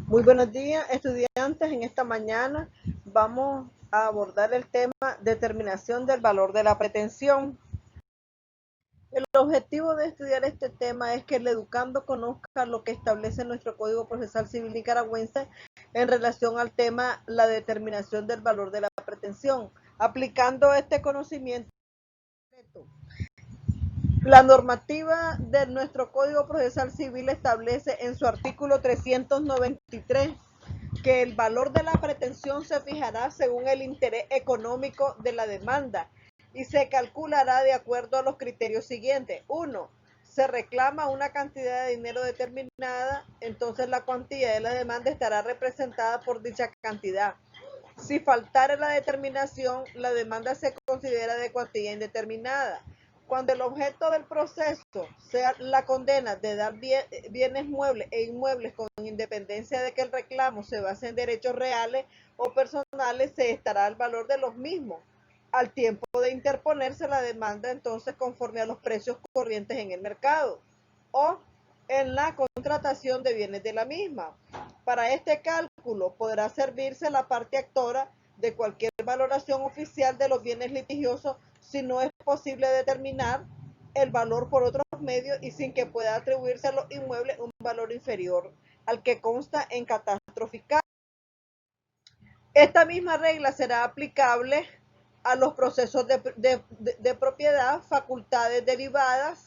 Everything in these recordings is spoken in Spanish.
Muy buenos días, estudiantes. En esta mañana vamos a abordar el tema determinación del valor de la pretensión. El objetivo de estudiar este tema es que el educando conozca lo que establece nuestro Código Procesal Civil nicaragüense en relación al tema la determinación del valor de la pretensión. Aplicando este conocimiento, la normativa de nuestro Código Procesal Civil establece en su artículo 393 que el valor de la pretensión se fijará según el interés económico de la demanda y se calculará de acuerdo a los criterios siguientes. 1. Se reclama una cantidad de dinero determinada, entonces la cuantía de la demanda estará representada por dicha cantidad. Si faltara la determinación, la demanda se considera de cuantía indeterminada. Cuando el objeto del proceso sea la condena de dar bienes muebles e inmuebles con independencia de que el reclamo se base en derechos reales o personales, se estará el valor de los mismos al tiempo de interponerse la demanda, entonces conforme a los precios corrientes en el mercado o en la contratación de bienes de la misma. Para este cálculo podrá servirse la parte actora de cualquier valoración oficial de los bienes litigiosos si no es posible determinar el valor por otros medios y sin que pueda atribuirse a los inmuebles un valor inferior al que consta en catastro fiscal. Esta misma regla será aplicable a los procesos de propiedad, facultades derivadas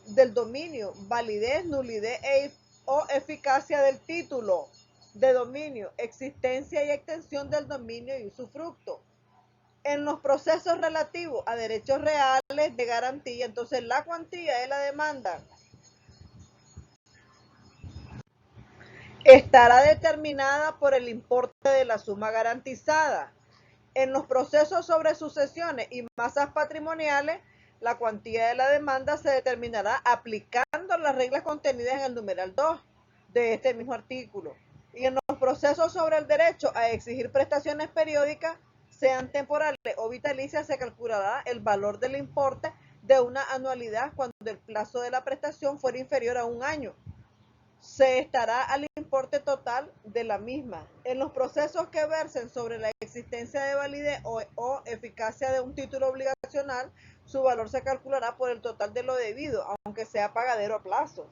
del dominio, validez, nulidez o eficacia del título de dominio, existencia y extensión del dominio y usufructo. En los procesos relativos a derechos reales de garantía, entonces la cuantía de la demanda estará determinada por el importe de la suma garantizada. En los procesos sobre sucesiones y masas patrimoniales, la cuantía de la demanda se determinará aplicando las reglas contenidas en el numeral 2 de este mismo artículo. Y en los procesos sobre el derecho a exigir prestaciones periódicas, sean temporales o vitalicias, se calculará el valor del importe de una anualidad cuando el plazo de la prestación fuera inferior a un año. Se estará al importe total de la misma. En los procesos que versen sobre la existencia de validez o eficacia de un título obligacional, su valor se calculará por el total de lo debido, aunque sea pagadero a plazo.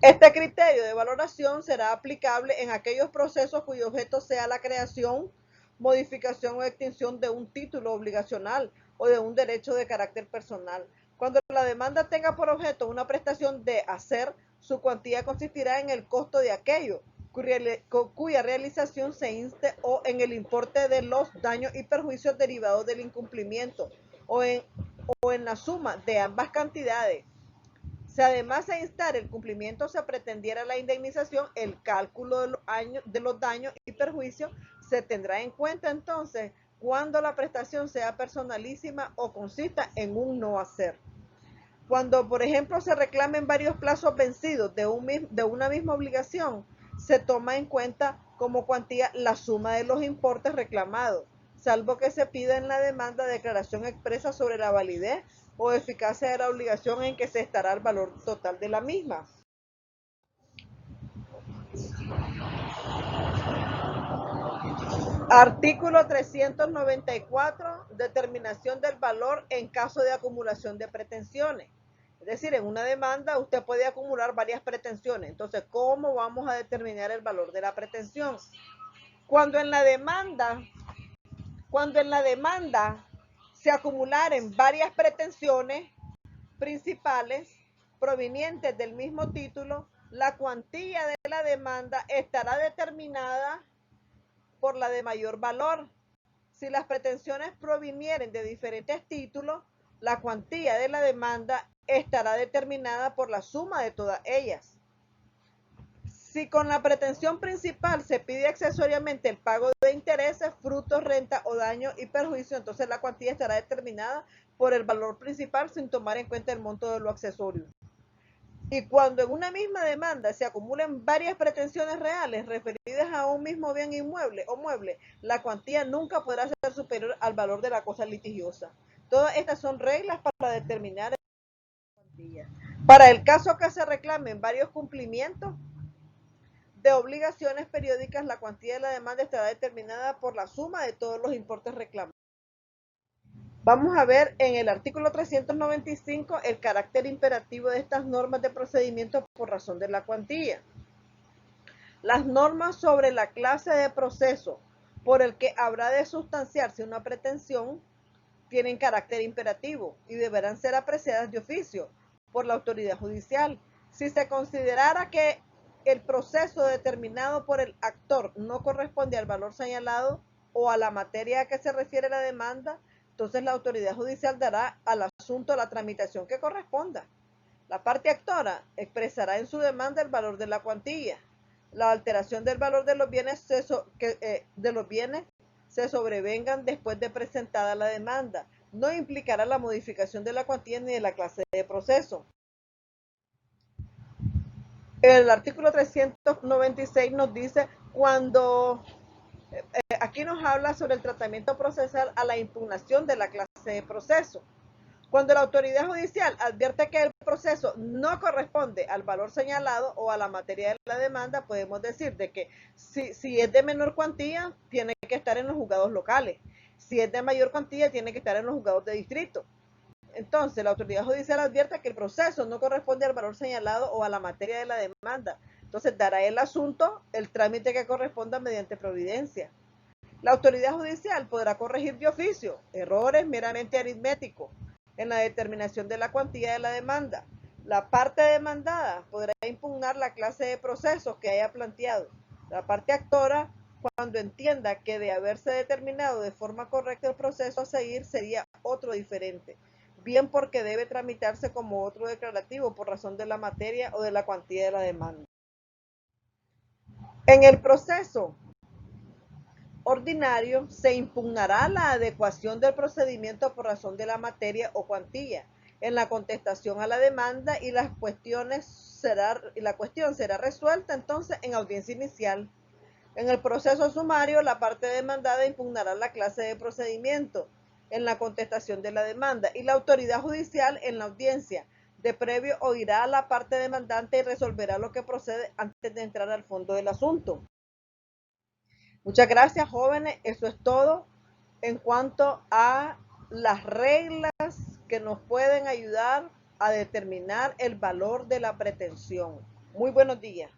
Este criterio de valoración será aplicable en aquellos procesos cuyo objeto sea la creación, modificación o extinción de un título obligacional o de un derecho de carácter personal. Cuando la demanda tenga por objeto una prestación de hacer, su cuantía consistirá en el costo de aquello, cuya realización se inste o en el importe de los daños y perjuicios derivados del incumplimiento o en la suma de ambas cantidades. Si además de instar el cumplimiento se pretendiera la indemnización, el cálculo de los daños y perjuicios se tendrá en cuenta entonces cuando la prestación sea personalísima o consista en un no hacer. Cuando, por ejemplo, se reclamen varios plazos vencidos de una misma obligación, se toma en cuenta como cuantía la suma de los importes reclamados, salvo que se pida en la demanda declaración expresa sobre la validez o eficacia de la obligación en que se estará el valor total de la misma. Artículo 394, determinación del valor en caso de acumulación de pretensiones. Es decir, en una demanda usted puede acumular varias pretensiones. Entonces, ¿cómo vamos a determinar el valor de la pretensión? Cuando en la demanda se acumularen varias pretensiones principales provenientes del mismo título, la cuantía de la demanda estará determinada por la de mayor valor. Si las pretensiones provinieren de diferentes títulos, la cuantía de la demanda estará determinada por la suma de todas ellas. Si con la pretensión principal se pide accesoriamente el pago de intereses, frutos, renta o daño y perjuicio, entonces la cuantía estará determinada por el valor principal sin tomar en cuenta el monto de lo accesorio. Y cuando en una misma demanda se acumulen varias pretensiones reales referidas a un mismo bien inmueble o mueble, la cuantía nunca podrá ser superior al valor de la cosa litigiosa. Todas estas son reglas para determinar la cuantía. Para el caso que se reclamen varios cumplimientos, de obligaciones periódicas, la cuantía de la demanda estará determinada por la suma de todos los importes reclamados. Vamos a ver en el artículo 395 el carácter imperativo de estas normas de procedimiento por razón de la cuantía. Las normas sobre la clase de proceso por el que habrá de sustanciarse una pretensión tienen carácter imperativo y deberán ser apreciadas de oficio por la autoridad judicial. Si se considerara que el proceso determinado por el actor no corresponde al valor señalado o a la materia a que se refiere la demanda, entonces la autoridad judicial dará al asunto la tramitación que corresponda. La parte actora expresará en su demanda el valor de la cuantía. La alteración del valor de los bienes se sobrevengan después de presentada la demanda. No implicará la modificación de la cuantía ni de la clase de proceso. El artículo 396 nos dice aquí nos habla sobre el tratamiento procesal a la impugnación de la clase de proceso. Cuando la autoridad judicial advierte que el proceso no corresponde al valor señalado o a la materia de la demanda, podemos decir de que si es de menor cuantía, tiene que estar en los juzgados locales. Si es de mayor cuantía, tiene que estar en los juzgados de distrito. Entonces, la autoridad judicial advierte que el proceso no corresponde al valor señalado o a la materia de la demanda. Entonces, dará el asunto el trámite que corresponda mediante providencia. La autoridad judicial podrá corregir de oficio errores meramente aritméticos en la determinación de la cuantía de la demanda. La parte demandada podrá impugnar la clase de procesos que haya planteado. La parte actora, cuando entienda que de haberse determinado de forma correcta el proceso a seguir, sería otro diferente, bien porque debe tramitarse como otro declarativo por razón de la materia o de la cuantía de la demanda. En el proceso ordinario se impugnará la adecuación del procedimiento por razón de la materia o cuantía en la contestación a la demanda y la cuestión será resuelta entonces en audiencia inicial. En el proceso sumario, la parte demandada impugnará la clase de procedimiento en la contestación de la demanda y la autoridad judicial en la audiencia de previo oirá a la parte demandante y resolverá lo que procede antes de entrar al fondo del asunto. Muchas gracias, jóvenes. Eso es todo en cuanto a las reglas que nos pueden ayudar a determinar el valor de la pretensión. Muy buenos días.